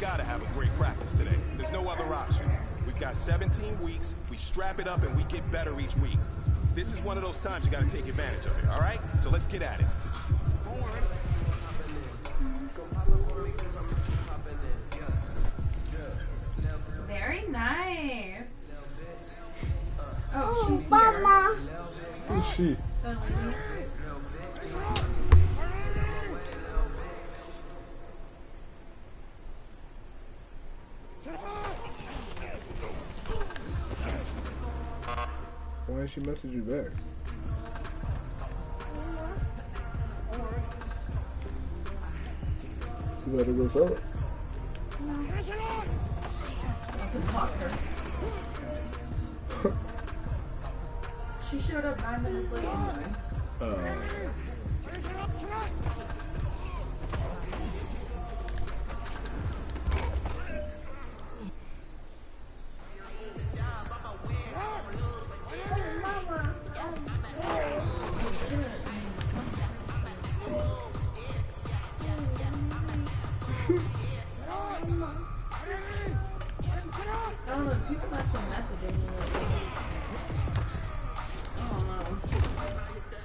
gotta have a great practice today. There's no other option. We've got 17 weeks, we strap it up and we get better each week. This is one of those times you gotta take advantage of it, all right? So let's get at it. Very nice. Oh, she's Mama. here. Who's she? Why didn't she message you back? You better go sell it. I'll just block her. She showed up 9 minutes late anyway. Oh, look, people must be messaging me lately. I don't know.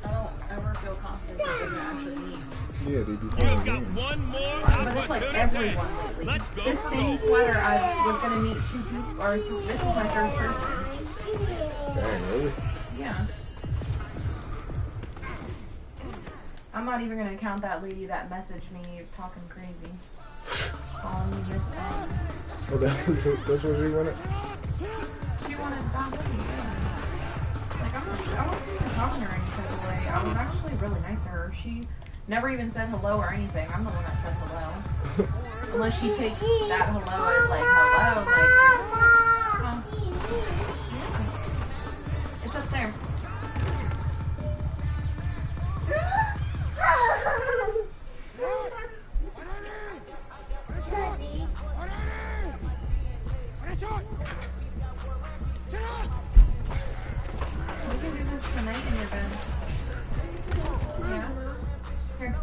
I don't ever feel confident that they're gonna actually meet. Yeah, they do. You've got one more But it's like opportunity. everyone lately. Let's go This for same gold. sweater I was gonna meet, this is my third person. Dang, really? Yeah. I'm not even gonna count that lady that messaged me talking crazy. Calling me Miss M. Oh, that's what she wanted? She wanted that lady. Like, I wasn't even talking to her any type of way. I was actually really nice to her. She never even said hello or anything. I'm the one that said hello. Unless she takes that hello as like hello, like, it's up there. We can do this tonight in your bed. Yeah? Here.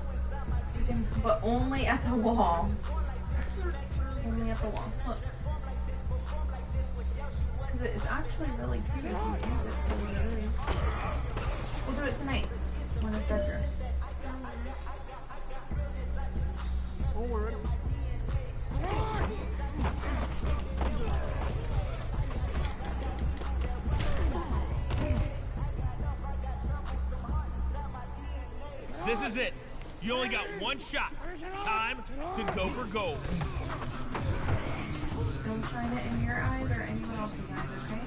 We can, but only at the wall. Only at the wall. Look. Because it's actually really cute if you use it for what it is. We'll do it tonight when it's bedroom. This is it. You only got one shot. Time to go for gold. Don't shine it in your eyes or anyone else's eyes, okay?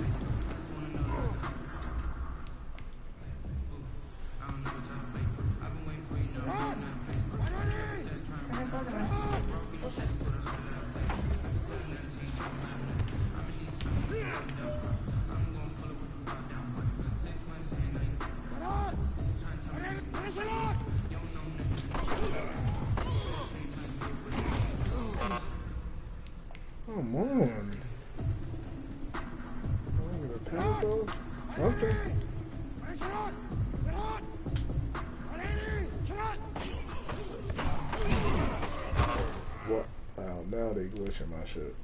Come on. I'm gonna pass off. Okay. What? Wow, now they glitching my shit.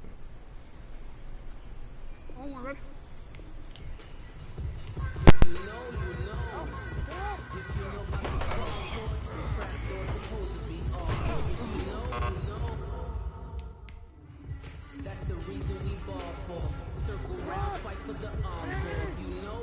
That's the reason we ball for. Circle round twice for the encore. You know.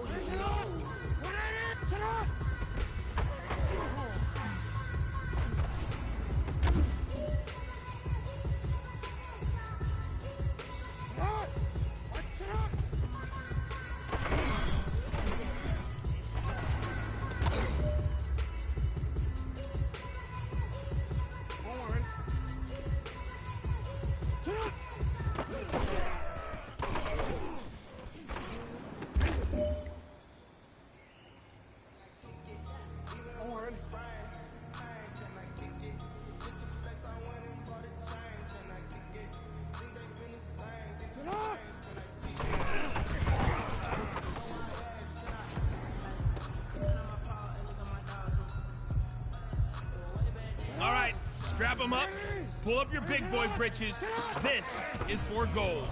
All right, strap them up. Pull up your big boy britches. This is for gold.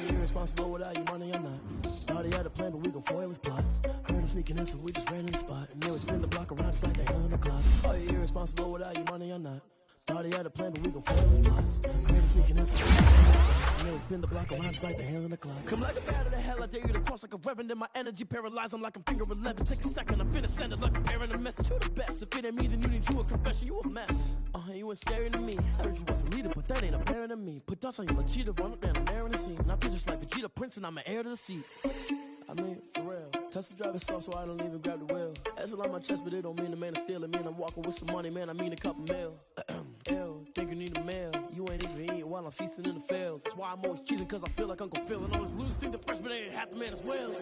Irresponsible without your money or not. Thought he had a plan, but we gon' foil his plot. Heard him sneaking in, so we just ran in the spot. And then we spin the block around just like the hell in the clock. Are you irresponsible without your money or not? Thought he had a plan, but we gon' foil his plot. Heard him sneaking in, so we just ran in the spot. And then we spin the block around just like the hell in the clock. Come like a bat of the hell, I dare you to cross like a reverend. In my energy paralyzed, I'm like I'm finger 11. Take a second, I'm finna send it like a bear in a mess. You the best, if it ain't me, then you need you a confession. You a mess. You ain't staring at me. Heard you was a leader, but that ain't apparent to me. Put dust on you, a cheater, run up and I'm there in the scene. And I feel just like Vegeta Prince and I'm an heir to the seat. I mean, for real. Tesla driver soft, so I don't even grab the wheel. That's on my chest, but it don't mean the man is stealing. Man, I'm walking with some money, man, I mean a couple mil. Ew, think you need a meal. You ain't even eating while I'm feasting in the field. That's why I'm always cheesing, cause I feel like Uncle Phil. And all those losers think the freshman ain't half the man as well.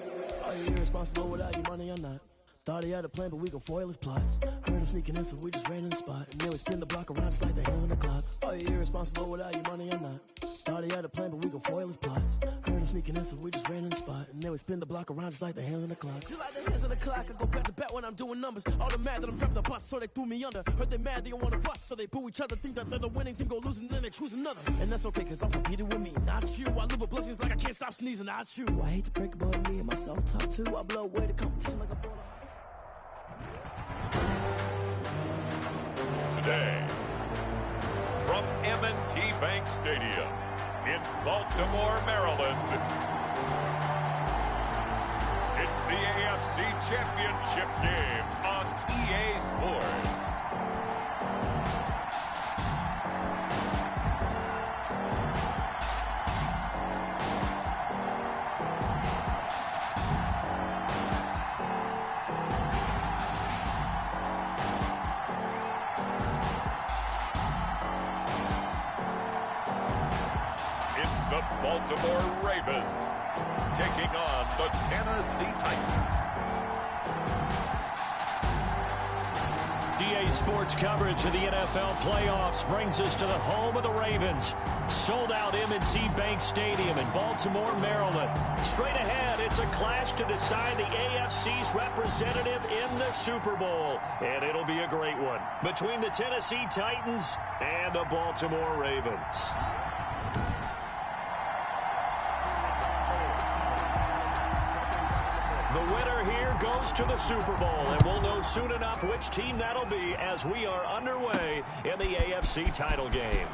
Are you irresponsible without your money or not? Thought he had a plan, but we gon' foil his plot. Heard him sneaking in, so we just ran in the spot. And then we spin the block around just like the hell in the clock. Are you irresponsible without your money or not? Thought he had a plan, but we gon' foil his plot. Heard him sneaking in, so we just ran in the spot. And then we spin the block around just like the hands on the clock. Just like the hands on the clock, I go back to back when I'm doing numbers. All the mad that I'm driving the bus, so they threw me under. Heard they mad, they don't wanna bust, so they boo each other. Think that they're the winning team, go losing, then they choose another. And that's okay, cause I'm competing with me, not you. I live with blessings like I can't stop sneezing, not you. I hate to break about me and my self-talk too. I blow away the competition like a ball. Today, from M&T Bank Stadium in Baltimore, Maryland, it's the AFC Championship game on EA Sports. Baltimore Ravens taking on the Tennessee Titans. EA Sports coverage of the NFL playoffs brings us to the home of the Ravens. Sold out M&T Bank Stadium in Baltimore, Maryland. Straight ahead, it's a clash to decide the AFC's representative in the Super Bowl. And it'll be a great one between the Tennessee Titans and the Baltimore Ravens. The winner here goes to the Super Bowl, and we'll know soon enough which team that'll be as we are underway in the AFC title game.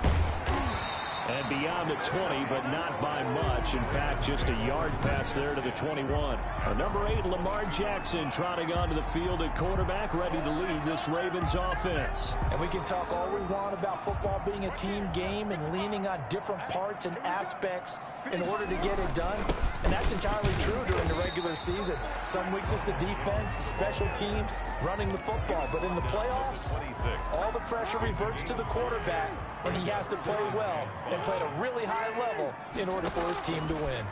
And beyond the 20, but not by much. In fact, just a yard pass there to the 21. Number 8, Lamar Jackson, trotting onto the field at quarterback, ready to lead this Ravens offense. And we can talk all we want about football being a team game and leaning on different parts and aspects in order to get it done. And that's entirely true during the regular season. Some weeks it's the defense, the special teams, running the football. But in the playoffs, all the pressure reverts to the quarterback, and he has to play well and play at a really high level in order for his team to win.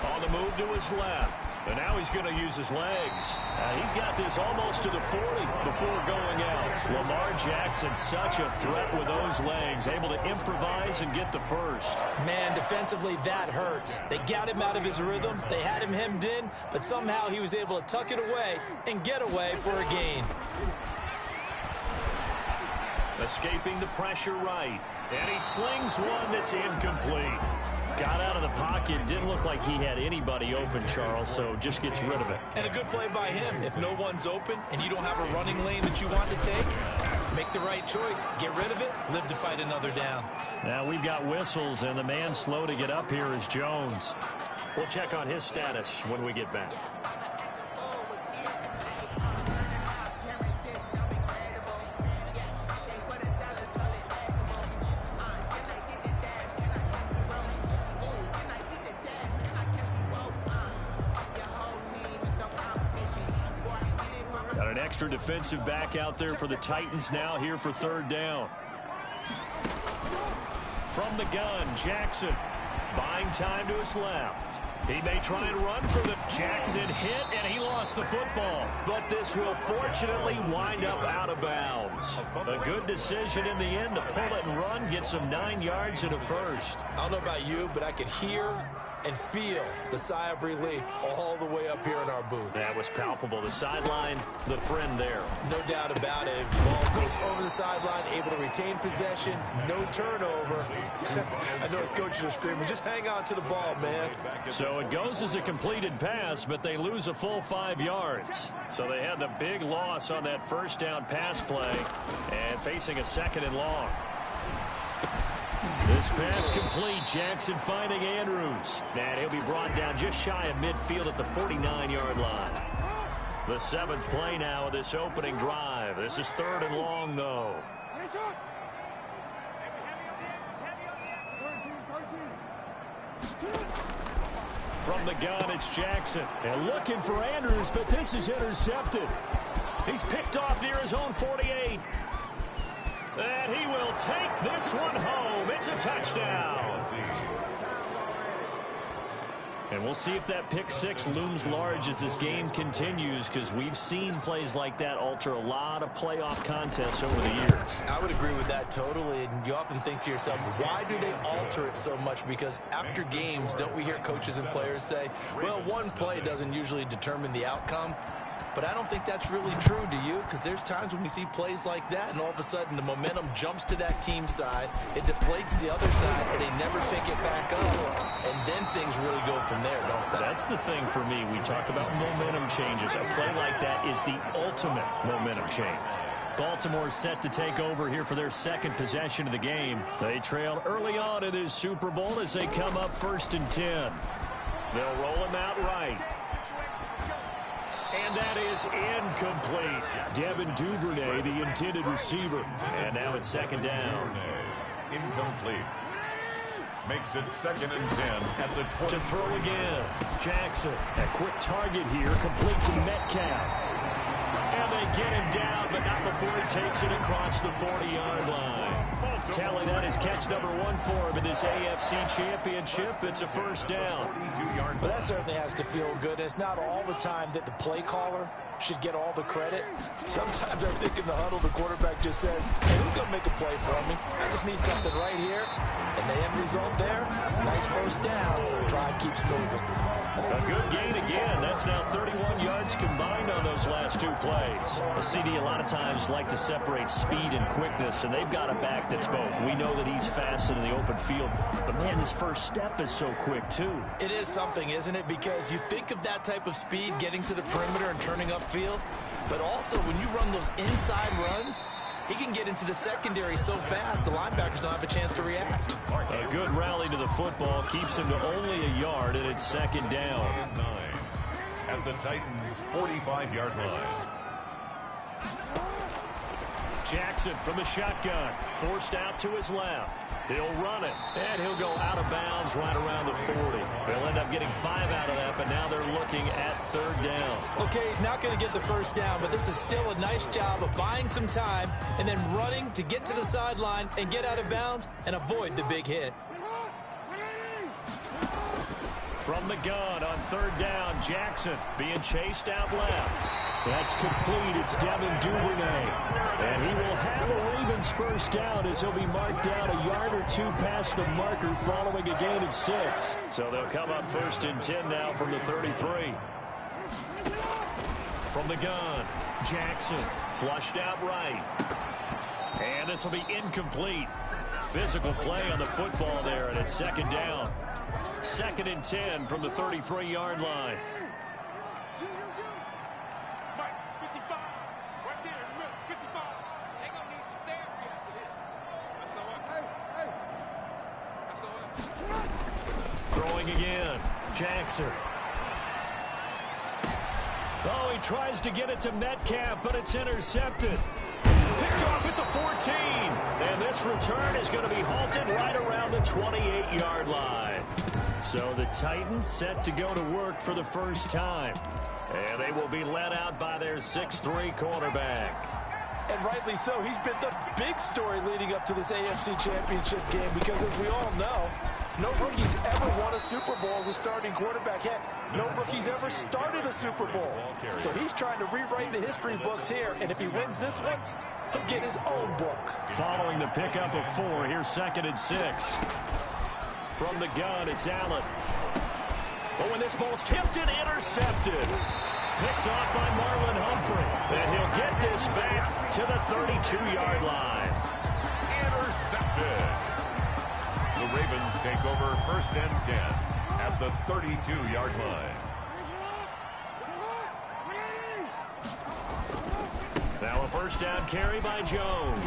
On the move to his left. And now he's going to use his legs. He's got this almost to the 40 before going out. Lamar Jackson, such a threat with those legs, able to improvise and get the first. Man, defensively, that hurts. They got him out of his rhythm. They had him hemmed in, but somehow he was able to tuck it away and get away for a gain. Escaping the pressure right. And he slings one that's incomplete. Got out of the pocket. Didn't look like he had anybody open, Charles, so just gets rid of it. And a good play by him. If no one's open and you don't have a running lane that you want to take, make the right choice. Get rid of it. Live to fight another down. Now we've got whistles, and the man slow to get up here is Jones. We'll check on his status when we get back. Got an extra defensive back out there for the Titans now here for third down. From the gun, Jackson buying time to his left. He may try and run for the Jackson hit, and he lost the football. But this will fortunately wind up out of bounds. A good decision in the end to pull it and run, get some 9 yards and a first. I don't know about you, but I could hear and feel the sigh of relief all the way up here in our booth. That was palpable. The sideline, the friend there. No doubt about it. Ball goes over the sideline, able to retain possession, no turnover. I know his coaches are screaming, just hang on to the ball, man. So it goes as a completed pass, but they lose a full 5 yards. So they had the big loss on that first down pass play and facing a second and long. This pass complete. Jackson finding Andrews. And he'll be brought down just shy of midfield at the 49-yard line. The 7th play now of this opening drive. This is third and long, though. From the gun, it's Jackson. And looking for Andrews, but this is intercepted. He's picked off near his own 48. And he will take this one home. It's a touchdown. And we'll see if that pick six looms large as this game continues, because we've seen plays like that alter a lot of playoff contests over the years. I would agree with that totally. And you often think to yourself, why do they alter it so much? Because after games, don't we hear coaches and players say, well, one play doesn't usually determine the outcome? But I don't think that's really true, do you? Because there's times when we see plays like that, and all of a sudden the momentum jumps to that team side, it deflates the other side, and they never pick it back up. And then things really go from there, don't they? That's the thing for me. We talk about momentum changes. A play like that is the ultimate momentum change. Baltimore set to take over here for their second possession of the game. They trailed early on in this Super Bowl as they come up 1st and 10. They'll roll him out right. And that is incomplete. Devin Duvernay, the intended receiver. And now it's second down. Incomplete. Makes it 2nd and 10 at the 20. To throw again. Jackson, a quick target here, complete to Metcalf. And they get him down, but not before he takes it across the 40-yard line. Tally that is catch number 1 for him in this AFC Championship. It's a first down. But that certainly has to feel good. It's not all the time that the play caller should get all the credit. Sometimes I think in the huddle, the quarterback just says, hey, who's going to make a play for me? I just need something right here. And the end result there, nice first down. Drive keeps moving. A good gain again. That's now 31 yards combined on those last 2 plays. A CD a lot of times like to separate speed and quickness, and they've got a back that's both. We know that he's fast in the open field, but man, his first step is so quick too. It is something, isn't it? Because you think of that type of speed getting to the perimeter and turning upfield, but also when you run those inside runs, he can get into the secondary so fast the linebackers don't have a chance to react. A good rally to the football keeps him to only a yard, and it's second down. 9 at the Titans' 45-yard line. Jackson from the shotgun, forced out to his left. He'll run it, and he'll go out of bounds right around the 40. They'll end up getting 5 out of that, but now they're looking at third down. Okay, he's not going to get the first down, but this is still a nice job of buying some time and then running to get to the sideline and get out of bounds and avoid the big hit. From the gun on third down, Jackson being chased out left. That's complete. It's Devin Duvernay. And he will have a Ravens first down as he'll be marked down a yard or 2 past the marker following a gain of 6. So they'll come up first and 10 now from the 33. From the gun, Jackson flushed out right. And this will be incomplete. Physical play on the football there, and it's second down. Second and 10 from the 33-yard line. Throwing again, Jackson. Oh, he tries to get it to Metcalf, but it's intercepted. Picked off at the 14. And this return is going to be halted right around the 28-yard line. So the Titans set to go to work for the first time. And they will be led out by their 6'3" quarterback. And rightly so. He's been the big story leading up to this AFC Championship game because, as we all know, no rookie's ever won a Super Bowl as a starting quarterback. Heck, no rookie's ever started a Super Bowl. So he's trying to rewrite the history books here, and if he wins this one, he'll get his own book. Following the pickup of 4, here's second and 6. From the gun, it's Allen. Oh, and this ball's tipped and intercepted. Picked off by Marlon Humphrey. And he'll get this back to the 32-yard line. Intercepted. The Ravens take over first and 10 at the 32-yard line. Now a first down carry by Jones.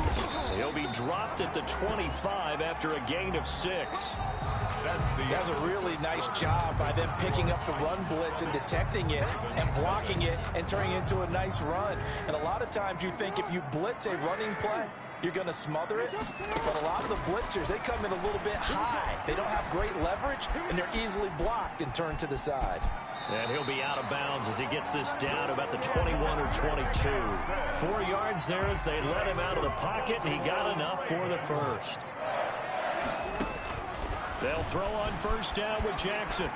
He'll be dropped at the 25 after a gain of 6. That's a really nice job by them picking up the run blitz and detecting it and blocking it and turning it into a nice run. And a lot of times you think if you blitz a running play, you're going to smother it. But a lot of the blitzers, they come in a little bit high. They don't have great leverage, and they're easily blocked and turned to the side. And he'll be out of bounds as he gets this down about the 21 or 22. 4 yards there as they let him out of the pocket, and he got enough for the first. They'll throw on first down with Jackson.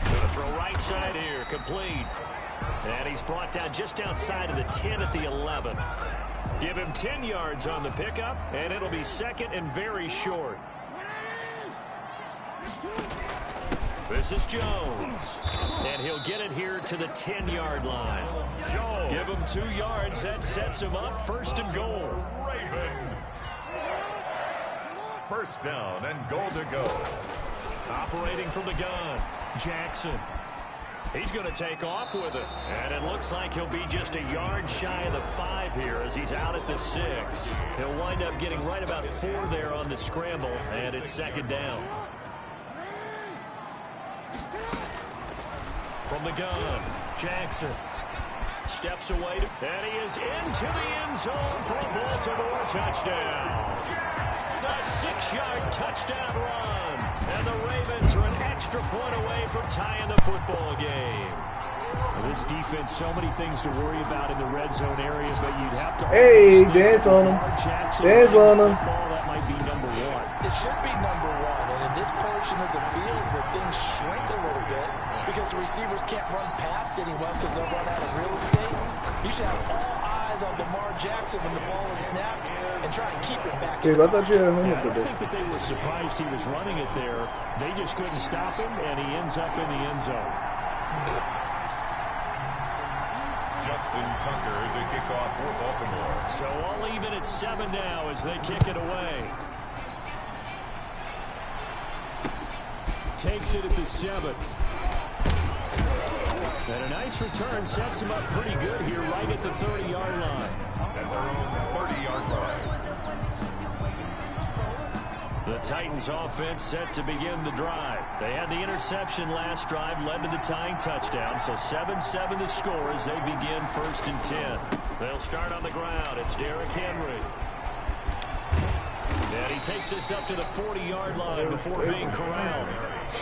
Going to throw right side here, complete. And he's brought down just outside of the 10 at the 11. Give him 10 yards on the pickup, and it'll be second and very short. This is Jones. And he'll get it here to the 10-yard line. Jones. Give him 2 yards. That sets him up first and goal. Ravens. First down and goal to go. Operating from the gun, Jackson. He's going to take off with it. And it looks like he'll be just a yard shy of the 5 here as he's out at the 6. He'll wind up getting right about 4 there on the scramble, and it's second down. From the gun, Jackson steps away, and he is into the end zone for a Baltimore touchdown. A 6-yard touchdown run, and the Ravens are an extra point away from tying the football game. This defense, so many things to worry about in the red zone area, but you'd have to... Hey, dance on him. Dance on him. That might be number one. It should be number one, and in this portion of the field where things shrink a little bit because the receivers can't run past anyone because they'll run out of real estate, you should have all eyes on Lamar Jackson when the ball is snapped and try and keep it back. Dude, I thought you had him I up don't there. think that they were surprised he was running it there. They just couldn't stop him, and he ends up in the end zone. Justin Tucker to kick off for Baltimore. So all even at 7 now as they kick it away. Takes it at the 7. And a nice return sets him up pretty good here right at the 30-yard line. At their own 30-yard line. The Titans offense set to begin the drive. They had the interception last drive, led to the tying touchdown, so 7-7 the score as they begin 1st and 10. They'll start on the ground. It's Derrick Henry. And he takes us up to the 40-yard line before being corralled.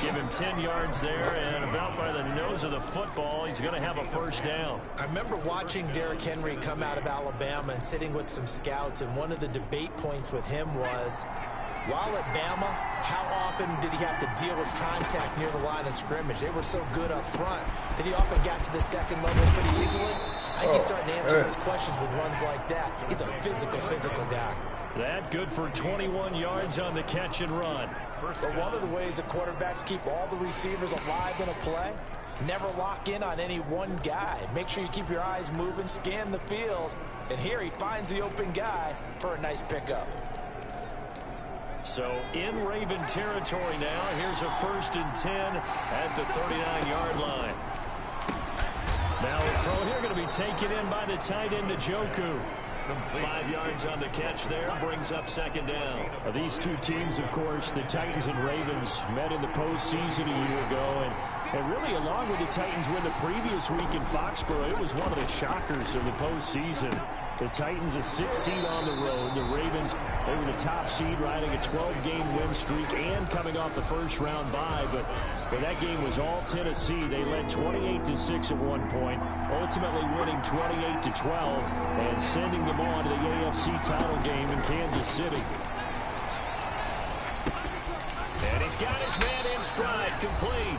Give him 10 yards there, and about by the nose of the football, he's going to have a 1st down. I remember watching Derrick Henry come out of Alabama and sitting with some scouts, and one of the debate points with him was, while at Bama, how often did he have to deal with contact near the line of scrimmage? They were so good up front that he often got to the second level pretty easily. I think he's starting to answer those questions with runs like that. He's a physical guy. That good for 21 yards on the catch and run. But one of the ways that quarterbacks keep all the receivers alive in a play, never lock in on any one guy. Make sure you keep your eyes moving, scan the field, and here he finds the open guy for a nice pickup. So in Raven territory now, here's a 1st and 10 at the 39-yard line. Now the throw here going to be taken in by the tight end Njoku. 5 yards on the catch there, brings up 2nd down. These two teams, of course, the Titans and Ravens, met in the postseason a year ago, and really along with the Titans win the previous week in Foxborough, it was one of the shockers of the postseason. The Titans a 6th seed on the road. The Ravens, they were the top seed, riding a 12-game win streak and coming off the 1st round bye. But that game was all Tennessee. They led 28-6 at one point, ultimately winning 28-12 and sending them on to the AFC title game in Kansas City. And he's got his man in stride, complete.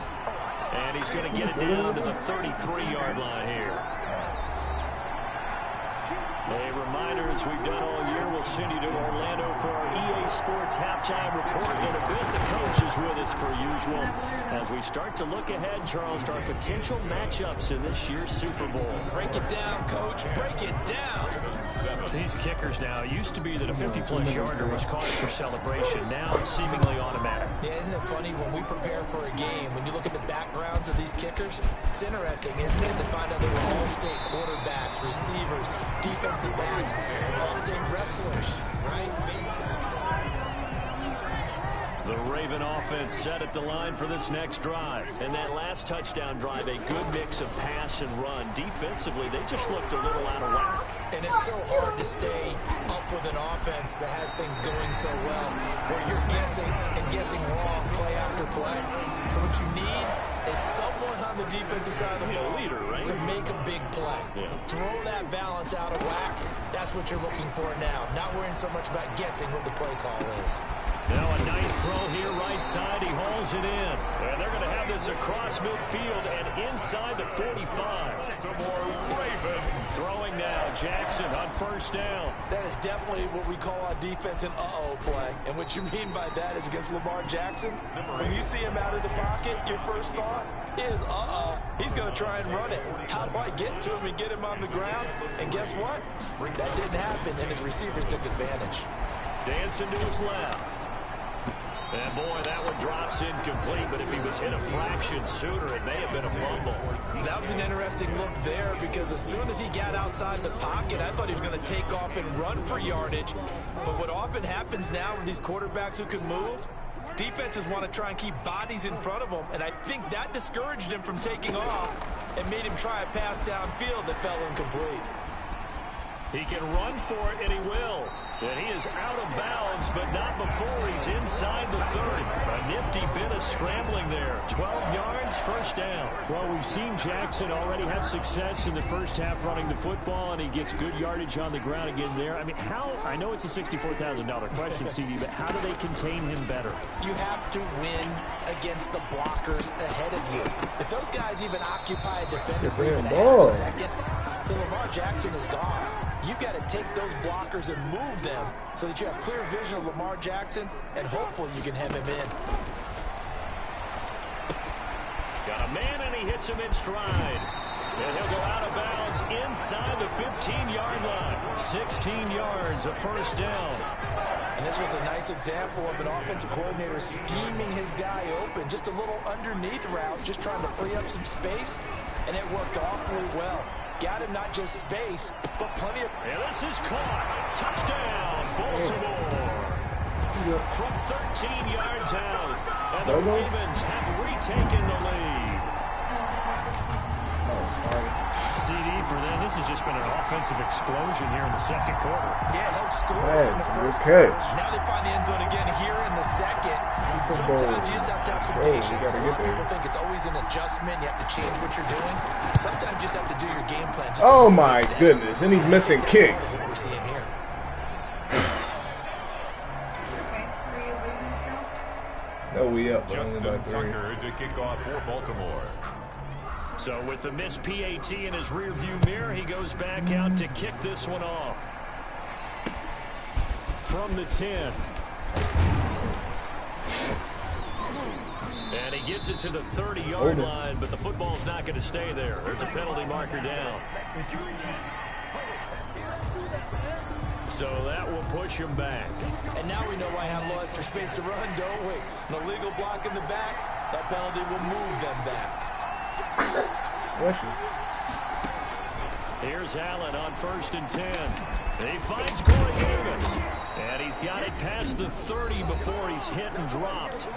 And he's going to get it down to the 33-yard line here. A reminder, as we've done all year, we'll send you to Orlando for our EA Sports halftime report. In a bit, the coach is with us per usual as we start to look ahead, Charles, to our potential matchups in this year's Super Bowl. Break it down, Coach. Break it down. These kickers now, it used to be that a 50-plus yarder was cause for celebration. Now it's seemingly automatic. Yeah, isn't it funny when we prepare for a game, when you look at the backgrounds of these kickers, it's interesting, isn't it, to find out they were all-state quarterbacks, receivers, defensive backs, all-state wrestlers, right? The Raven offense set at the line for this next drive. And that last touchdown drive, a good mix of pass and run. Defensively, they just looked a little out of whack. And it's so hard to stay up with an offense that has things going so well, where you're guessing and guessing wrong play after play. So what you need is someone on the defensive side of the ball to make a big play. Throw that balance out of whack. That's what you're looking for now. Not worrying so much about guessing what the play call is. Now a nice throw here right side. He hauls it in. And they're going to have this across midfield and inside the 45. Throwing now, Jackson on 1st down. That is definitely what we call on defense an uh-oh play. And what you mean by that is against Lamar Jackson, when you see him out of the pocket, your first thought is, uh-oh, he's going to try and run it. How do I get to him and get him on the ground? And guess what? That didn't happen, and his receivers took advantage. Dancing to his left. And boy, that one drops incomplete, but if he was hit a fraction sooner, it may have been a fumble. That was an interesting look there because as soon as he got outside the pocket, I thought he was going to take off and run for yardage. But what often happens now with these quarterbacks who can move, defenses want to try and keep bodies in front of them, and I think that discouraged him from taking off and made him try a pass downfield that fell incomplete. He can run for it, and he will. And he is out of bounds, but not before he's inside the 30. A nifty bit of scrambling there. 12 yards, first down. Well, we've seen Jackson already have success in the first half running the football, and he gets good yardage on the ground again there. I mean, I know it's a $64,000 question, CD, but how do they contain him better? You have to win against the blockers ahead of you. If those guys even occupy a defender for even half a second, then Lamar Jackson is gone. You've got to take those blockers and move them so that you have clear vision of Lamar Jackson, and hopefully you can hem him in. Got a man, and he hits him in stride. And he'll go out of bounds inside the 15-yard line. 16 yards, a first down. And this was a nice example of an offensive coordinator scheming his guy open. Just a little underneath route, just trying to free up some space, and it worked awfully well. Got him not just space, but plenty of... And this is caught. Touchdown, Baltimore. From 13 yards out. And the Ravens have retaken the lead. CD for them. This has just been an offensive explosion here in the second quarter. Yeah, held scoreless in the first quarter. Now they find the end zone again here in the second. Sometimes you just have to have some patience. A lot of people think it's always an adjustment. You have to change what you're doing. Sometimes you just have to do your game plan. Just oh my goodness, and he's missing kicks. What we're seeing here. No, we up. Justin Tucker to kick off for Baltimore. So with the missed PAT in his rearview mirror, he goes back out to kick this one off. From the 10. And he gets it to the 30-yard line, but the football's not going to stay there. There's a penalty marker down. So that will push him back. And now we know why I have a little extra space to run, don't we? An illegal block in the back, that penalty will move them back. Here's Allen on 1st and 10. He finds Corey Davis. And he's got it past the 30 before he's hit and dropped.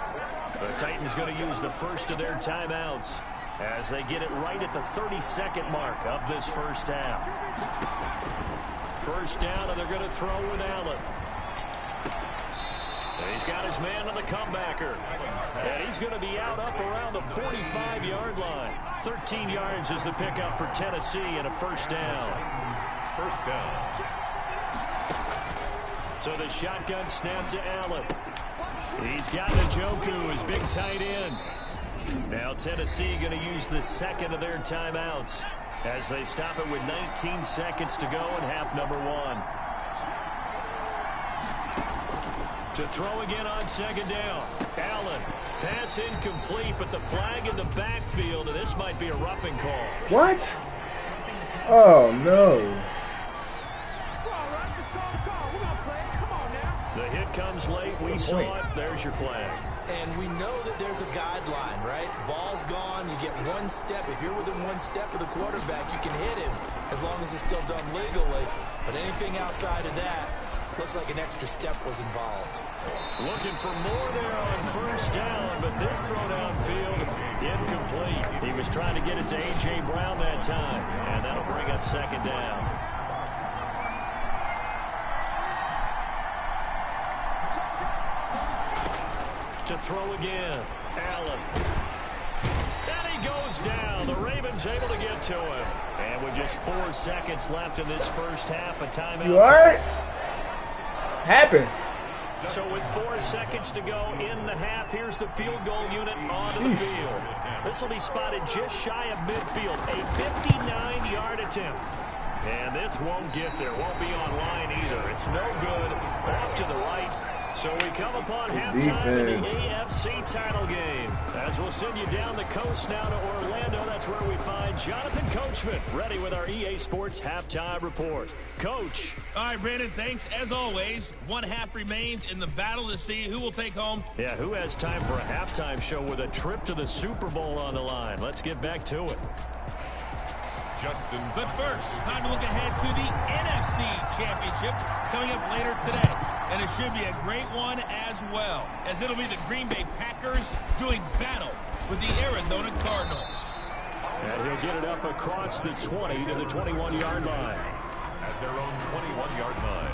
The Titans going to use the first of their timeouts as they get it right at the 32nd mark of this first half. First down, and they're going to throw with Allen. And he's got his man on the comebacker. And he's going to be out up around the 45-yard line. 13 yards is the pickup for Tennessee and a first down. First down. So the shotgun snap to Allen. He's got Njoku, his big tight end. Now Tennessee going to use the second of their timeouts as they stop it with 19 seconds to go in half number 1. To throw again on second down. Allen, pass incomplete, but the flag in the backfield, and this might be a roughing call. What? Oh, no. The hit comes late. We saw it. There's your flag. And we know that there's a guideline, right? Ball's gone. You get one step. If you're within one step of the quarterback, you can hit him as long as it's still done legally. But anything outside of that, looks like an extra step was involved. Looking for more there on first down, but this throw downfield, incomplete. He was trying to get it to A.J. Brown that time, and that'll bring up second down. To throw again, Allen. And he goes down. The Ravens able to get to him. And with just 4 seconds left in this first half, a timeout. You alright? Happened. So with 4 seconds to go in the half, here's the field goal unit onto the field. This will be spotted just shy of midfield. A 59-yard attempt. And this won't get there. Won't be on line either. It's no good. Off to the right. So we come upon halftime in the AFC title game. As we'll send you down the coast now to Orlando, that's where we find Jonathan Coachman, ready with our EA Sports halftime report. Coach. All right, Brandon, thanks. As always, 1 half remains in the battle to see who will take home. Yeah, who has time for a halftime show with a trip to the Super Bowl on the line? Let's get back to it. Justin. But first, time to look ahead to the NFC Championship coming up later today. And it should be a great one as well, as it'll be the Green Bay Packers doing battle with the Arizona Cardinals. And he'll get it up across the 20 to the 21-yard line. At at their own 21-yard line.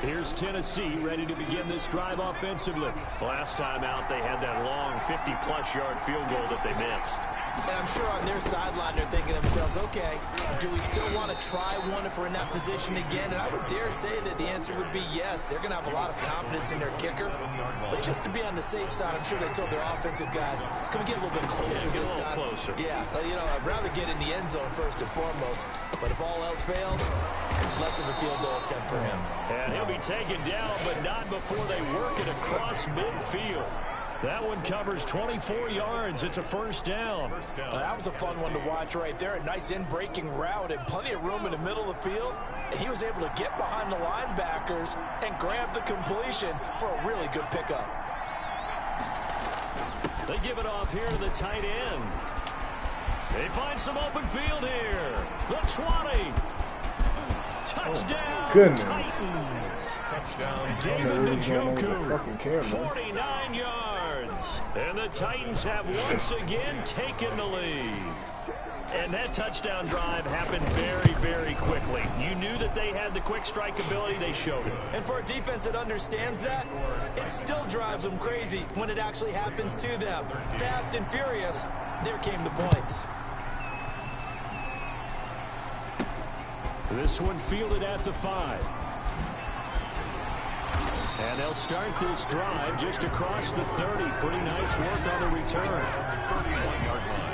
Here's Tennessee ready to begin this drive offensively. Last time out, they had that long 50-plus yard field goal that they missed. And I'm sure on their sideline they're thinking to themselves, okay, do we still want to try one if we're in that position again? And I would dare say that the answer would be yes. They're going to have a lot of confidence in their kicker. But just to be on the safe side, I'm sure they told their offensive guys, can we get a little bit closer this time? Closer. Yeah, you know, I'd rather get in the end zone first and foremost. But if all else fails, less of a field goal attempt for him. And he'll be taken down, but not before they work it across midfield. That one covers 24 yards. It's a first down. That was a fun one to watch right there. A nice in-breaking route and plenty of room in the middle of the field. And he was able to get behind the linebackers and grab the completion for a really good pickup. They give it off here to the tight end. They find some open field here. The 20. Touchdown, goodness. Titans. Touchdown, David Njoku, 49 yards. And the Titans have once again taken the lead. And that touchdown drive happened very, very quickly. You knew that they had the quick strike ability. They showed it. And for a defense that understands that, it still drives them crazy when it actually happens to them. Fast and furious, there came the points. This one fielded at the 5. And they'll start this drive just across the 30. Pretty nice work on the return. 31-yard line.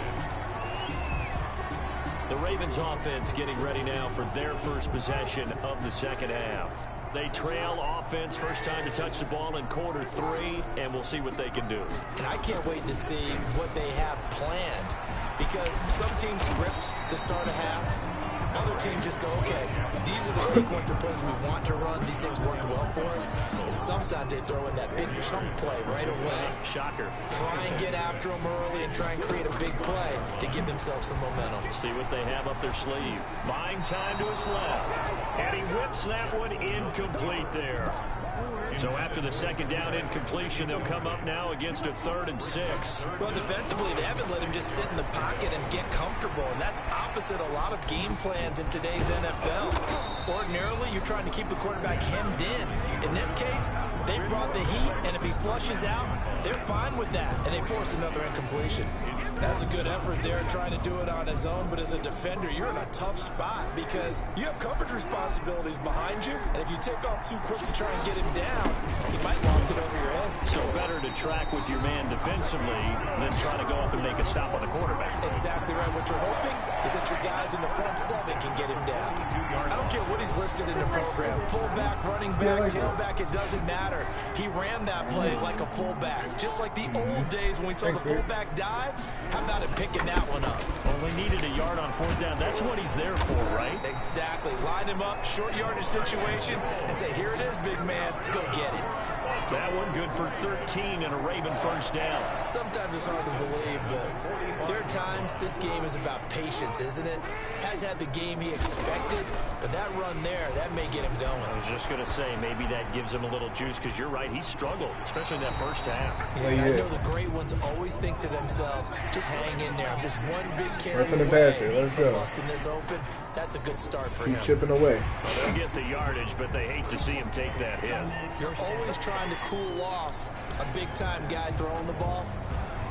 The Ravens offense getting ready now for their first possession of the second half. They trail offense, first time to touch the ball in quarter 3, and we'll see what they can do. And I can't wait to see what they have planned, because some teams script to start a half. Other teams just go, okay, these are the sequence of plays we want to run. These things worked well for us. And sometimes they throw in that big chunk play right away. Shocker. Try and get after them early and try and create a big play to give themselves some momentum. See what they have up their sleeve. Buying time to his left. And he whips that one incomplete there. So after the second down incompletion, they'll come up now against a 3rd and 6. Well, defensively, they haven't let him just sit in the pocket and get comfortable, and that's opposite a lot of game plans in today's NFL. Ordinarily, you're trying to keep the quarterback hemmed in. In this case, they brought the heat, and if he flushes out, they're fine with that, and they force another incompletion. That's a good effort there, trying to do it on his own, but as a defender, you're in a tough spot because you have coverage responsibilities behind you, and if you take off too quick to try and get him down, he might loft it over your head. So better to track with your man defensively than try to go up and make a stop on the quarterback. Exactly right. What you're hoping is that your guys in the front 7 can get him down. I don't care what he's listed in the program. Fullback, running back, tailback, it doesn't matter. He ran that play like a fullback, just like the old days when we saw the fullback dive. How about him picking that one up? Only needed a yard on 4th down. That's what he's there for, right? Exactly. Line him up, short yardage situation, and say, here it is, big man. Go get it. That one good for 13 and a Raven first down. Sometimes it's hard to believe, but there are times this game is about patience, isn't it? Has had the game he expected, but that run there, that may get him going. I was just going to say, maybe that gives him a little juice, because you're right, he struggled, especially in that first half. Yeah, I know the great ones always think to themselves, just hang in there. I'm just one big carry away from busting this open. That's a good start for him. Keep chipping away. Well, they'll get the yardage, but they hate to see him take that hit. You're always trying to cool off a big-time guy throwing the ball,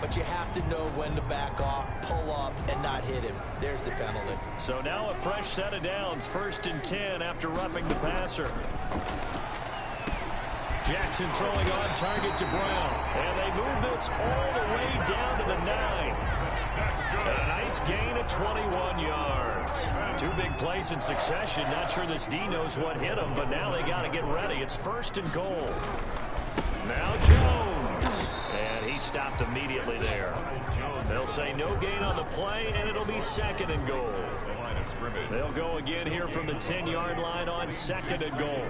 but you have to know when to back off, pull up, and not hit him. There's the penalty. So now a fresh set of downs, 1st and 10 after roughing the passer. Jackson throwing on target to Brown. And they move this all the way down to the 9. A nice gain of 21 yards. 2 big plays in succession. Not sure this D knows what hit him, but now they got to get ready. It's 1st and goal. Now Jones. And he stopped immediately there. They'll say no gain on the play, and it'll be 2nd and goal. They'll go again here from the 10-yard line on 2nd and goal.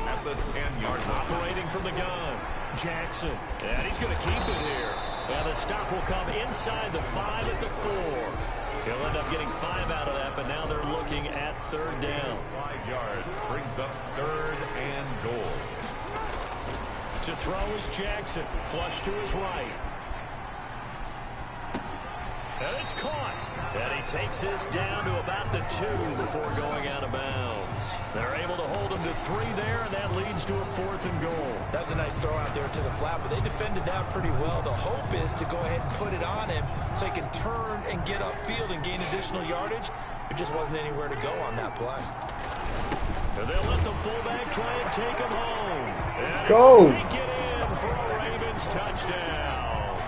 At the 10-yard line. Operating from the gun, Jackson. And he's going to keep it here. And the stop will come inside the 5 at the 4. He'll end up getting 5 out of that, but now they're looking at 3rd down. 5 yards brings up 3rd and goal. To throw is Jackson. Flush to his right. And it's caught. And he takes this down to about the 2 before going out of bounds. They're able to hold him to 3 there, and that leads to a 4th and goal. That was a nice throw out there to the flat, but they defended that pretty well. The hope is to go ahead and put it on him so he can turn and get upfield and gain additional yardage. There just wasn't anywhere to go on that play. And they'll let the fullback try and take him home. And go. Take it in for a Ravens touchdown.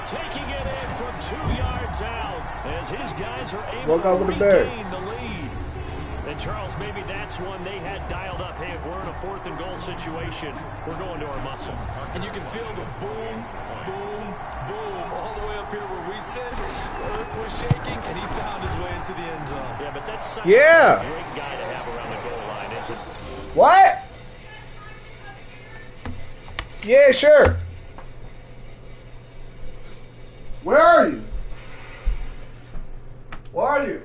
Taking it in from 2 yards out as his guys are able to regain the lead. And Charles, maybe that's one they had dialed up. Hey, if we're in a 4th and goal situation, we're going to our muscle. And you can feel the boom, boom, boom all the way up here where we sit. The earth was shaking, and he found his way into the end zone. Yeah, but that's such a great guy to have around the goal line, isn't it? What? Yeah, sure. Where are you? Where are you?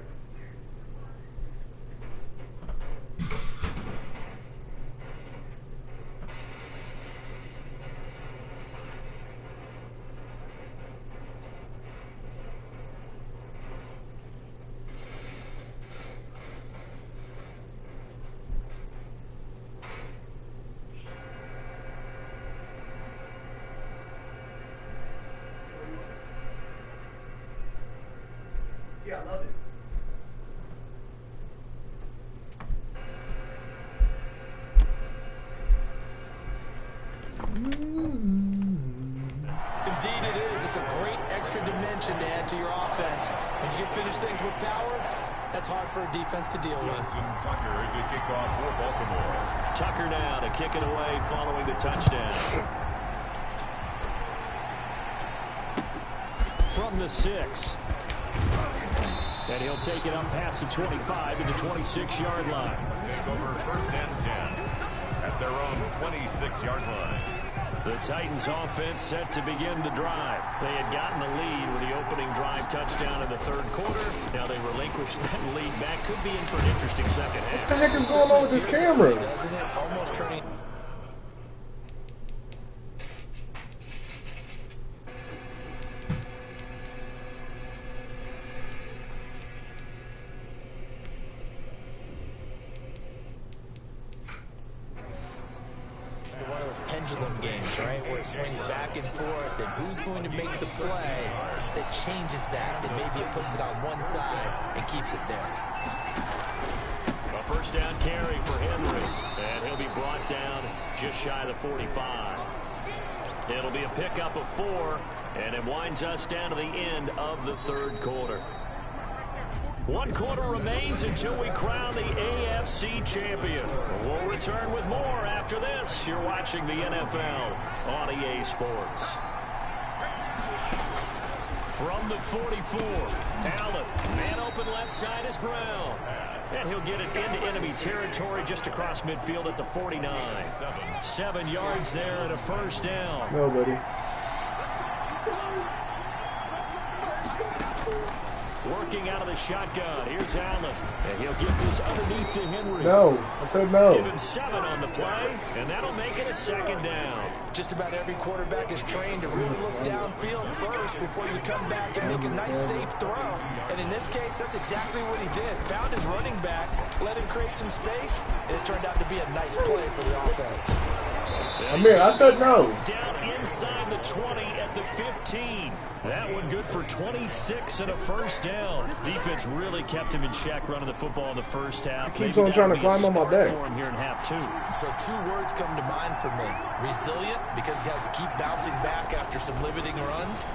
Yeah, I love it. Indeed it is. It's a great extra dimension to add to your offense. When you can finish things with power, that's hard for a defense to deal with. Tucker to kick off for Baltimore. Tucker now to kick it away following the touchdown. From the 6. And he'll take it up past the 25 to the 26-yard line. Take over 1st and 10 at their own 26-yard line. The Titans offense set to begin the drive. They had gotten the lead with the opening drive touchdown in the 3rd quarter. Now they relinquish that lead back. Could be in for an interesting second half. What the heck is going on with this camera? Doesn't it? Almost turning. One of those pendulum games, right, where it swings back and forth, and who's going to make the play that changes that, and maybe it puts it on one side and keeps it there. A 1st down carry for Henry, and he'll be brought down just shy of the 45. It'll be a pickup of 4, and it winds us down to the end of the 3rd quarter. 1 quarter remains until we crown the AFC champion. We'll return with more after this. You're watching the NFL on EA Sports. From the 44, Allen. Man open left side is Brown. And he'll get it into enemy territory just across midfield at the 49. 7 yards there and a 1st down. Nobody. Working out of the shotgun. Here's Allen. And he'll get this underneath to Henry. No. I said no. Give him 7 on the play, and that'll make it a 2nd down. Just about every quarterback is trained to really look downfield first before you come back and make a nice, safe throw. And in this case, that's exactly what he did. Found his running back, let him create some space, and it turned out to be a nice play for the offense. I said no. Down inside the 20 at the 15. That one good for 26 and a 1st down. Defense really kept him in check running the football in the 1st half. He keeps on trying to climb on my back. For him here in half 2. So 2 words come to mind for me. Resilient, because he has to keep bouncing back after some limiting runs.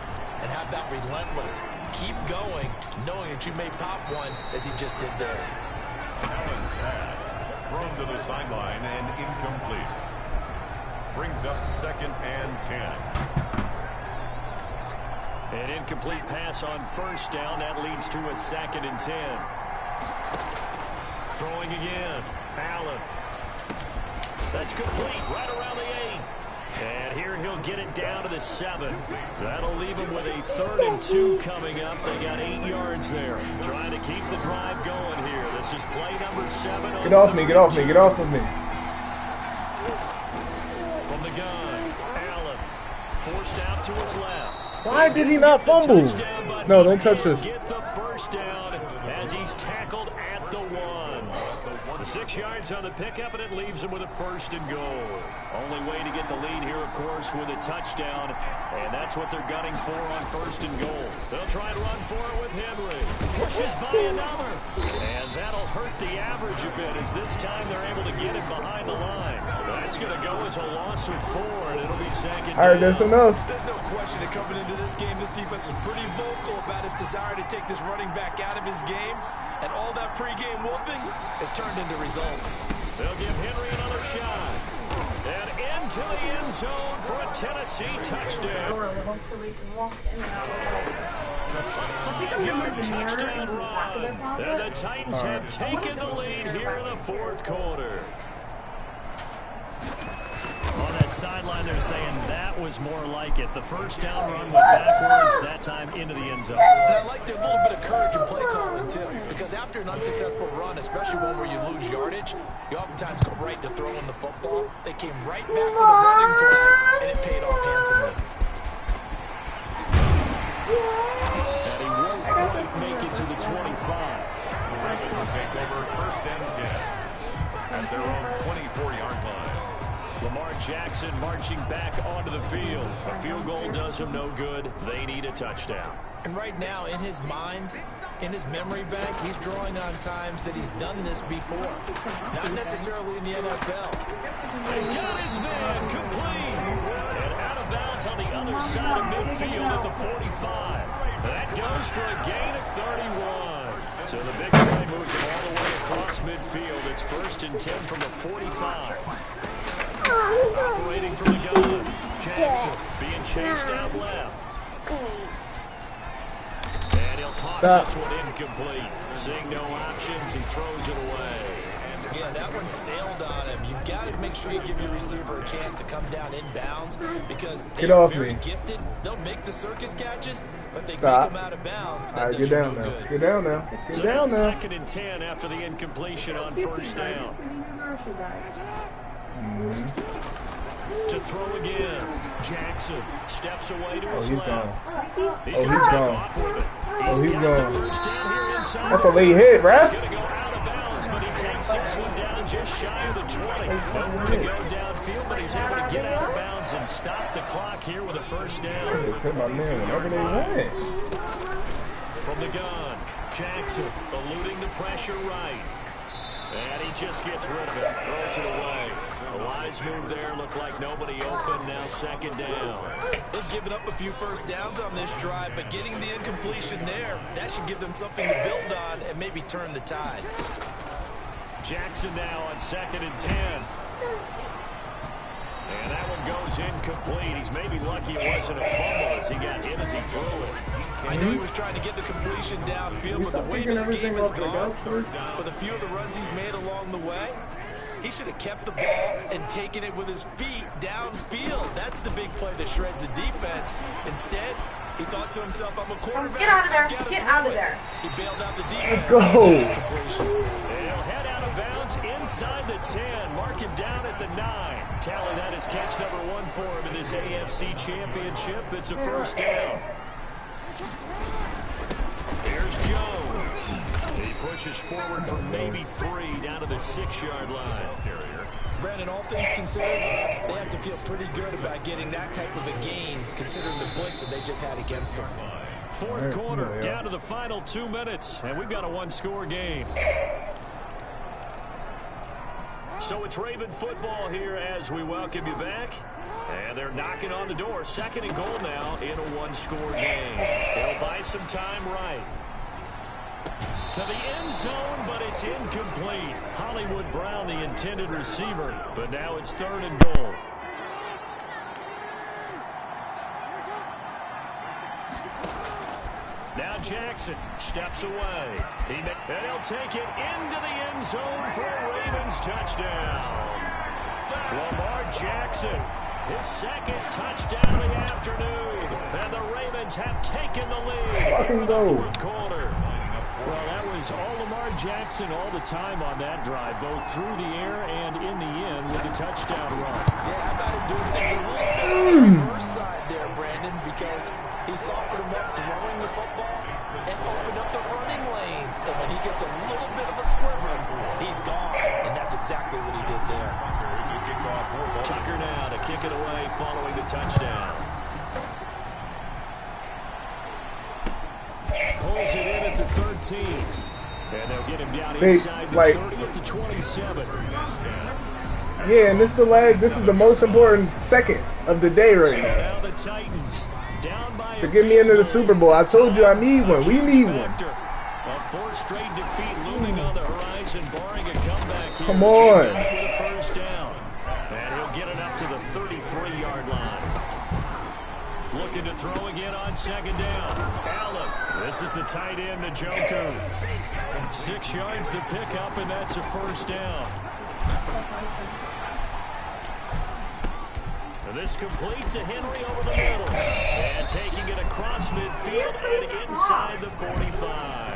And how about relentless? Keep going, knowing that you may pop one as he just did there. Allen's pass thrown to the sideline and incomplete. Brings up 2nd and 10. An incomplete pass on 1st down. That leads to a 2nd and 10. Throwing again. Allen. That's complete right around the 8. And here he'll get it down to the 7. That'll leave him with a 3rd and 2 coming up. They got 8 yards there. Trying to keep the drive going here. This is play number 7. Get off me, get off me, get off of me. From the gun, Allen. Forced out to his left. Why did he not fumble? No, don't touch this. Get the 1st yards on the pickup, and it leaves them with a 1st and goal. Only way to get the lead here, of course, with a touchdown, and that's what they're gunning for on 1st and goal. They'll try and run for it with Henry. Pushes by another, and that'll hurt the average a bit, as this time they're able to get him behind the line. That's going to go as a loss of 4, and it'll be 2nd down. All right, that's enough. There's no question that coming into this game, this defense is pretty vocal about its desire to take this running back out of his game, and all that pregame wolfing has turned into results. They'll give Henry another shot. And into the end zone for a Tennessee touchdown. 5-yard touchdown run. And the Titans have taken the lead here in the 4th quarter. On that sideline, they're saying that was more like it. The first down run went backwards, that time into the end zone. And I like their little bit of courage in play calling, too, because after an unsuccessful run, especially one where you lose yardage, you oftentimes go right to throwing the football. They came right back with a running play, and it paid off handsomely. And he won't quite make it to the 25. The Ravens take over 1st and 10 at their own 24-yard line. Lamar Jackson marching back onto the field. A field goal does him no good. They need a touchdown. And right now, in his mind, in his memory bank, he's drawing on times that he's done this before. Not necessarily in the NFL. And got his man complete. And out of bounds on the other side of midfield at the 45. That goes for a gain of 31. So the big play moves him all the way across midfield. It's 1st and 10 from the 45. Operating from the gun. Jackson being chased out left. And he'll toss this one incomplete. Seeing no options, he throws it away. Yeah, that one sailed on him. You've got to make sure you give your receiver a chance to come down inbounds, because they're very gifted. They'll make the circus catches, but they make them out of bounds. That does you no good. Get down now. Get down now. 2nd and 10 after the incompletion on 1st down. To throw again. Jackson steps away to his left. He's going to take off with it. He's got the 1st down here inside. That's a late hit, right? He's going to go out of bounds, but he takes this one down just shy of the 20. Nowhere to go downfield, but he's able to get out of bounds and stop the clock here with a 1st down. Hit my man whenever they went. From the gun, Jackson eluding the pressure right. And he just gets rid of it, throws it away. A wise move there, looked like nobody open, now 2nd down. They've given up a few 1st downs on this drive, but getting the incompletion there, that should give them something to build on and maybe turn the tide. Jackson now on 2nd and 10. And that one goes incomplete. He's maybe lucky it wasn't a fumble as he got hit as he threw it. I know he was trying to get the completion downfield, but the way this game has gone, with a few of the runs he's made along the way, he should have kept the ball and taken it with his feet downfield. That's the big play that shreds a defense. Instead, he thought to himself, I'm a quarterback. Get out of there. Get out of there. He bailed out the defense. Let's go. He'll head out of bounds inside the 10. Mark him down at the 9. Tally, that is catch number 1 for him in this AFC Championship. It's a 1st down. Here's Jones. He pushes forward for maybe 3 down to the 6-yard line. Brandon, all things considered, they have to feel pretty good about getting that type of a gain, considering the blitz that they just had against them. 4th quarter, down to the final 2 minutes, and we've got a 1-score game. So it's Raven football here as we welcome you back. And they're knocking on the door. 2nd and goal now in a 1-score game. They'll buy some time right. To the end zone, but it's incomplete. Hollywood Brown, the intended receiver, but now it's 3rd and goal. Now Jackson steps away. And he'll take it into the end zone for a Ravens touchdown. Lamar Jackson, his 2nd touchdown of the afternoon. And the Ravens have taken the lead in the 4th quarter. Well, that was all Lamar Jackson all the time on that drive, both through the air and in the end with the touchdown run. Yeah, how about him doing things a little bit on the reverse side there, Brandon, because he softened him up throwing the football and opened up the running lanes. And when he gets a little bit of a sliver, he's gone. And that's exactly up to 13. And they'll get him down inside the 30 up to 27. Yeah, and this is the most important second of the day right now. Now the Titans down by to get me into the Super Bowl. I told you I need one. We need one. A fourth straight defeat looming on the horizon, barring a comeback here. Come on. With a first down. And he'll get it up to the 33-yard line. Looking to throw again on second down. Allen. This is the tight end, Njoku. 6 yards to pick up, and that's a first down. This complete to Henry over the middle. And taking it across midfield and inside the 45.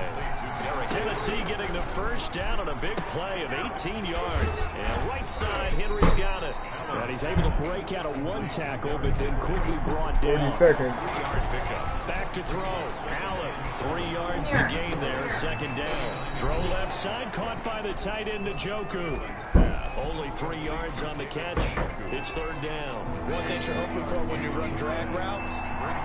Tennessee getting the first down on a big play of 18 yards. And right side, Henry's got it. And he's able to break out of one tackle, but then quickly brought down. 40 seconds. Back to throw. Allen, 3 yards to gain there, second down. Throw left side, caught by the tight end, Njoku. Only 3 yards on the catch. It's third down. One thing you're hoping for when you run drag routes,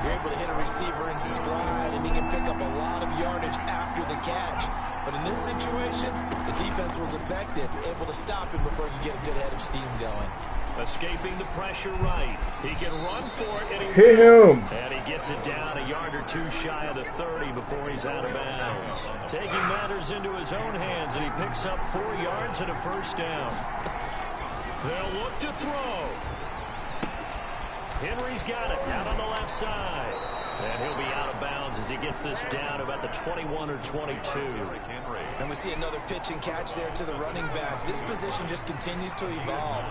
you're able to hit a receiver in stride, and he can pick up a lot of yardage after the catch. But in this situation, the defense was effective, able to stop him before you get a good head of steam going. Escaping the pressure right. He can run for it, and he hit him. And he gets it down a yard or two shy of the 30 before he's out of bounds. Taking matters into his own hands, and he picks up 4 yards and a first down. They'll look to throw. Henry's got it out on the left side. And he'll be out of bounds as he gets this down about the 21 or 22. And we see another pitch and catch there to the running back. This position just continues to evolve.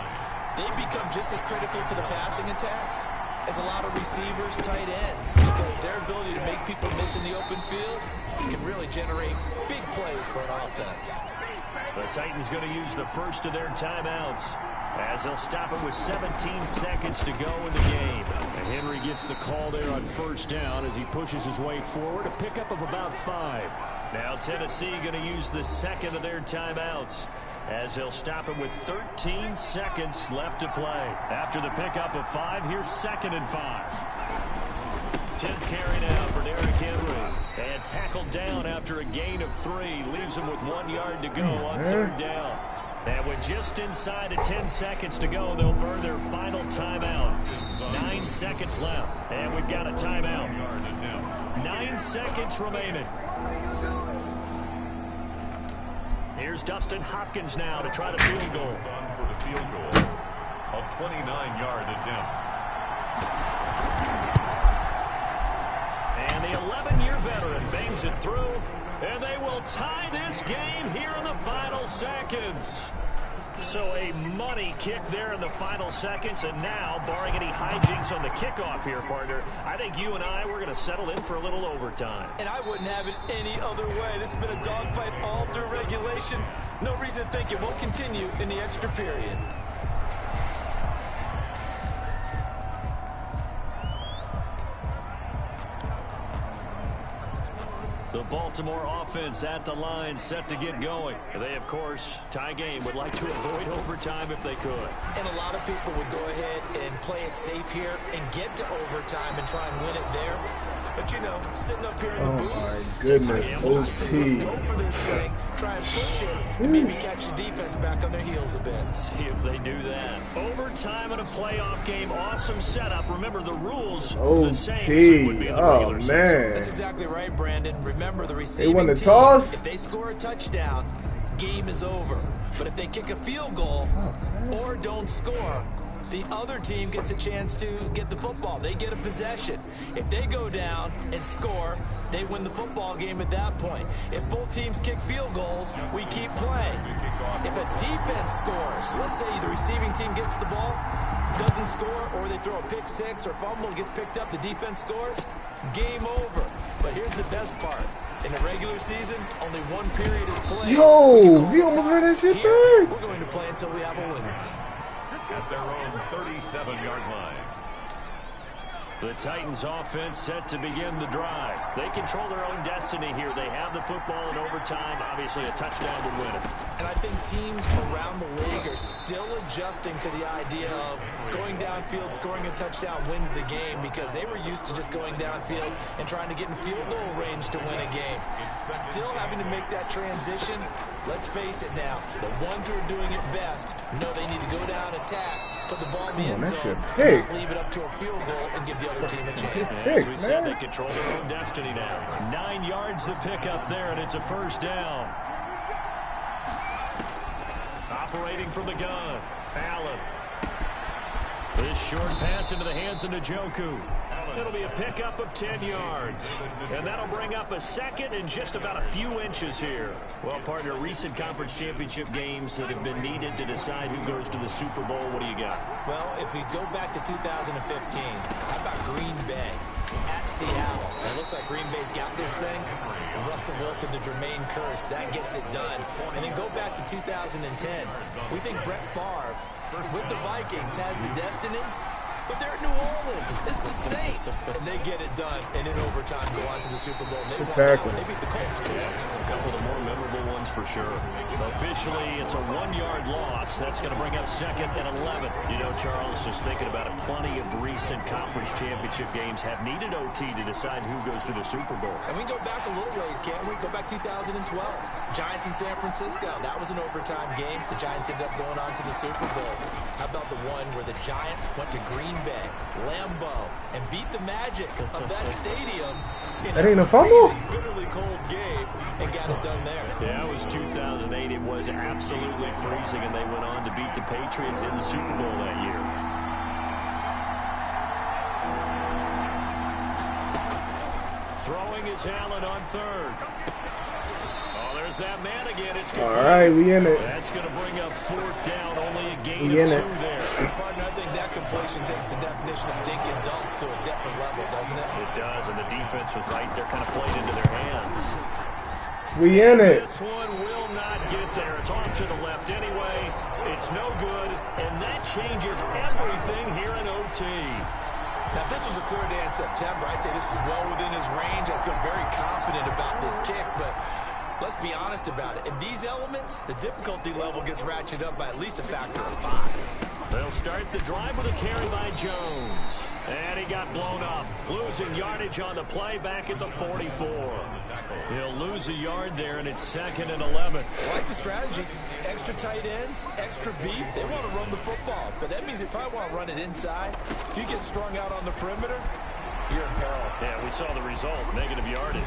They become just as critical to the passing attack as a lot of receivers, tight ends, because their ability to make people miss in the open field can really generate big plays for an offense. The Titans going to use the first of their timeouts as they'll stop it with 17 seconds to go in the game. And Henry gets the call there on first down as he pushes his way forward, a pickup of about 5. Now Tennessee going to use the second of their timeouts as they'll stop it with 13 seconds left to play. After the pickup of 5, here's 2nd and 5. 10th carry now for Derrick Henry. And tackled down after a gain of 3. Leaves him with 1 yard to go on third down. And with just inside of 10 seconds to go, they'll burn their final timeout. 9 seconds left. And we've got a timeout. 9 seconds remaining. Here's Dustin Hopkins now to try the field goal. On for the field goal. A 29-yard attempt. And the 11-year veteran bangs it through. And they will tie this game here in the final seconds. So a money kick there in the final seconds. And now, barring any hijinks on the kickoff here, partner, I think you and I, we're going to settle in for a little overtime. And I wouldn't have it any other way. This has been a dogfight all through regulation. No reason to think it won't continue in the extra period. The Baltimore offense at the line, set to get going. They, of course, tie game, would like to avoid overtime if they could. And a lot of people would go ahead and play it safe here and get to overtime and try and win it there. But, you know, sitting up here in the booth, my goodness, let's go for this thing, try and push it, and maybe catch the defense back on their heels a bit. See if they do that. Overtime in a playoff game, awesome setup. Remember, the rules are the same as it would be in the regular season. That's exactly right, Brandon. Remember, the receiving They won the team, toss. if they score a touchdown, game is over. But if they kick a field goal or don't score, the other team gets a chance to get the football. They get a possession. If they go down and score, they win the football game at that point. If both teams kick field goals, we keep playing. If a defense scores, let's say the receiving team gets the ball, doesn't score, or they throw a pick six or fumble, gets picked up, the defense scores, game over. But here's the best part. In the regular season, only one period is played. Yo, we almost heard that shit back. We're going to play until we have a winner. At their own 37-yard line. The Titans offense set to begin the drive. They control their own destiny here. They have the football in overtime. Obviously, a touchdown would win it. And I think teams around the league are still adjusting to the idea of going downfield, scoring a touchdown wins the game, because they were used to just going downfield and trying to get in field goal range to win a game. Still having to make that transition. Let's face it now, the ones who are doing it best know they need to go down, attack, put the ball in the end zone, not leave it up to a field goal and give the other team a chance. As we said, they control their own destiny now. 9 yards to pick up there, and it's a first down. Operating from the gun, Allen. This short pass into the hands of Njoku. It'll be a pickup of 10 yards. And that'll bring up a second and just about a few inches here. Well, partner, recent conference championship games that have been needed to decide who goes to the Super Bowl. What do you got? Well, if we go back to 2015, how about Green Bay at Seattle? It looks like Green Bay's got this thing. Russell Wilson to Jermaine Kearse, that gets it done. And then go back to 2010. We think Brett Favre with the Vikings has the destiny, but they're at New Orleans. It's the Saints, and they get it done. And in overtime, go on to the Super Bowl. They beat the Colts. A couple of the more memorable ones for sure. Officially, it's a 1-yard loss. That's going to bring up second and 11. You know, Charles, just thinking about it, plenty of recent conference championship games have needed OT to decide who goes to the Super Bowl. And we can go back a little ways, can't we? Go back 2012. Giants in San Francisco. That was an overtime game. The Giants ended up going on to the Super Bowl. How about the one where the Giants went to Green Bay, Lambeau, and beat the Magic of that stadium in that ain't a fumble? Bitterly cold game and got it done there. Yeah, it was 2008. It was absolutely freezing, and they went on to beat the Patriots in the Super Bowl that year. Throwing is Allen on third. Oh, there's that man again. It's all right, we in it. That's going to bring up fourth down. Only a gain of 2 there. Partner, I think that completion takes the definition of dink and dunk to a different level, doesn't it? It does, and the defense was right there, kind of played into their hands. We in it. This one will not get there. It's off to the left anyway. It's no good, and that changes everything here in OT. Now, if this was a clear day in September, I'd say this is well within his range. I feel very confident about this kick, but let's be honest about it. In these elements, the difficulty level gets ratcheted up by at least a factor of 5. They'll start the drive with a carry by Jones. And he got blown up. Losing yardage on the play back at the 44. He'll lose a yard there, and it's second and 11. I like the strategy. Extra tight ends, extra beef. They want to run the football, but that means they probably want to run it inside. If you get strung out on the perimeter, you're in peril. Yeah, we saw the result, negative yardage.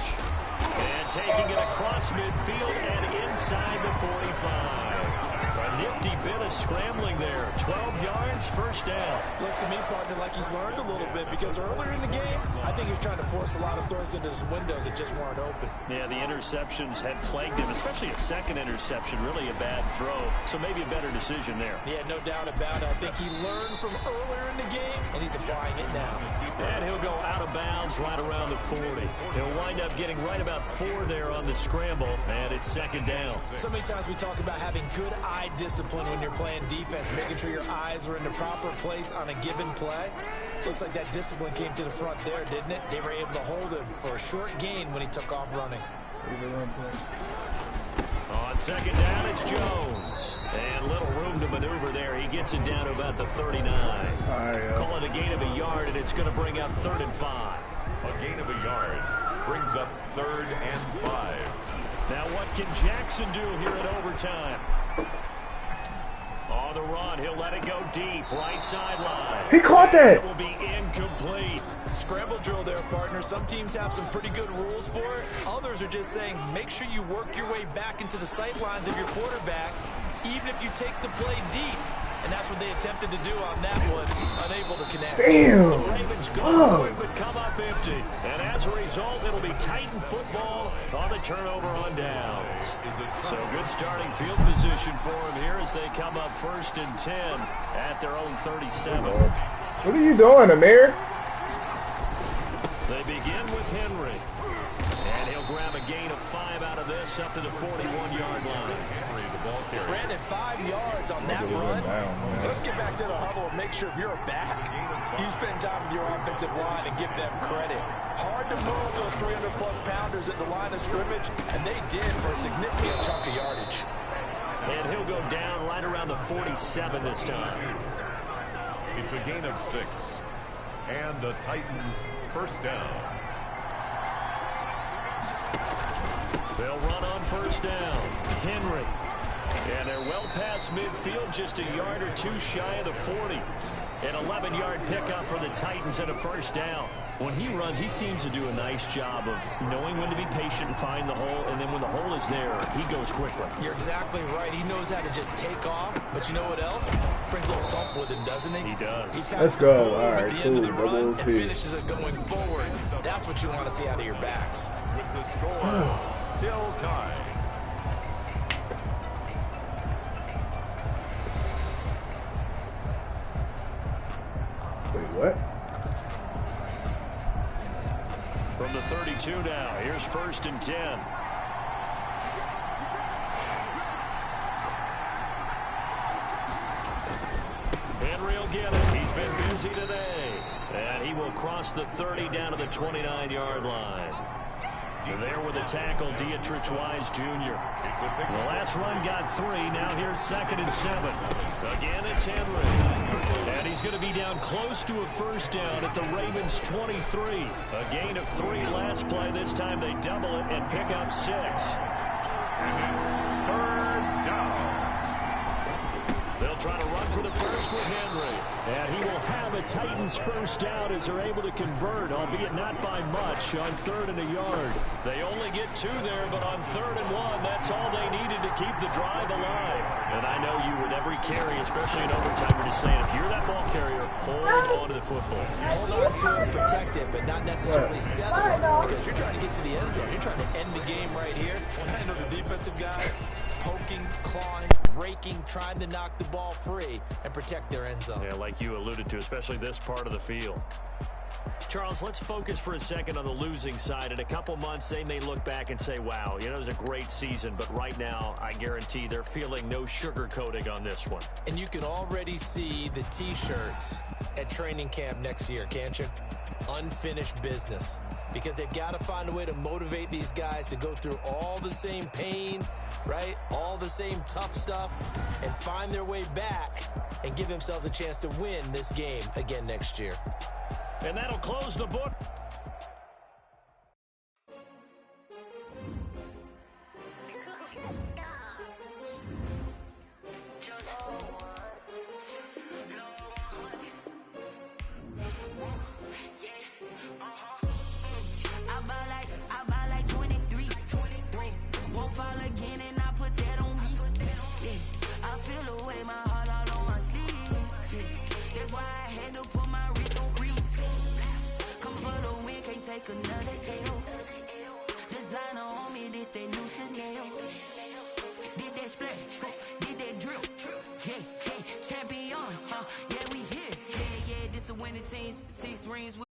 And taking it across midfield and inside the 45. A nifty bit of scrambling there. 12 yards, first down. Looks to me, partner, like he's learned a little bit, because earlier in the game, I think he was trying to force a lot of throws into some windows that just weren't open. Yeah, the interceptions had plagued him, especially a second interception, really a bad throw. So maybe a better decision there. Yeah, no doubt about it. I think he learned from earlier in the game, and he's applying it now. And he'll go out of bounds right around the 40. He'll wind up getting right about 4 there on the scramble, and it's second down. So many times we talk about having good eye discipline when you're playing defense, making sure your eyes are in the proper place on a given play. Looks like that discipline came to the front there, didn't it? They were able to hold him for a short gain when he took off running. On second down, it's Jones. And little room to maneuver there. He gets it down to about the 39. Call it a gain of a yard, and it's going to bring up 3rd and 5. A gain of a yard brings up 3rd and 5. Now what can Jackson do here in overtime? On the run, he'll let it go deep, right sideline. He caught that. It will be incomplete. Scramble drill there, partner. Some teams have some pretty good rules for it. Others are just saying, make sure you work your way back into the sight lines of your quarterback, even if you take the play deep. And that's what they attempted to do on that one, unable to connect. Damn. The Ravens go for it, but come up empty. And as a result, it'll be Titan football on the turnover on downs. So good starting field position for them here as they come up 1st and 10 at their own 37. What are you doing, Amir? They begin with Henry. And he'll grab a gain of 5 out of on this up to the 41-yard line. Brandon, 5 yards on that run. Let's get back to the huddle and make sure if you're a back, you spend time with your offensive line and give them credit. Hard to move those 300-plus pounders at the line of scrimmage, and they did for a significant chunk of yardage. And he'll go down right around the 47 this time. It's a gain of 6. And the Titans first down. They'll run on first down. Henry. And they're well past midfield, just a yard or two shy of the 40. An 11-yard pickup for the Titans and a first down. When he runs, he seems to do a nice job of knowing when to be patient and find the hole, and then when the hole is there, he goes quickly. You're exactly right. He knows how to just take off, but you know what else? Brings a little thump with him, doesn't he? He does. Let's go. All right, cool. Run and finishes it going forward. That's what you want to see out of your backs. With the score still tied. Wait, what? From the 32 now, here's 1st and 10. Henry will get it. He's been busy today. And he will cross the 30 down to the 29-yard line. There with a tackle, Dietrich Wise Jr. The last run got 3. Now here's 2nd and 7. Again, it's Henry. And he's going to be down close to a first down at the Ravens' 23. A gain of 3 last play. This time they double it and pick up 6. And it's 3rd down. They'll try to run for the first with Henry. And he will have a Titans first down as they're able to convert, albeit not by much, on 3rd and a yard. They only get 2 there, but on 3rd and 1, that's all they needed to keep the drive alive. And I know you with every carry, especially in overtime, are just saying, if you're that ball carrier, hold on to the football. Hold on to it, protect it, but not necessarily settle it, because you're trying to get to the end zone. You're trying to end the game right here. And I know the defensive guy poking, clawing, raking, trying to knock the ball free and protect their end zone. Yeah, like you alluded to, especially this part of the field. Charles, let's focus for a second on the losing side. In a couple months, they may look back and say, wow, you know, it was a great season. But right now, I guarantee they're feeling no sugarcoating on this one. And you can already see the T-shirts at training camp next year, can't you? Unfinished business. Because they've got to find a way to motivate these guys to go through all the same pain, right? All the same tough stuff, and find their way back and give themselves a chance to win this game again next year. And that'll close the book. Another L. Designer on me, this they new Chanel. Did that splash, did that drill. Yeah, champion, yeah, we here. Yeah, this the winning team, 6 rings.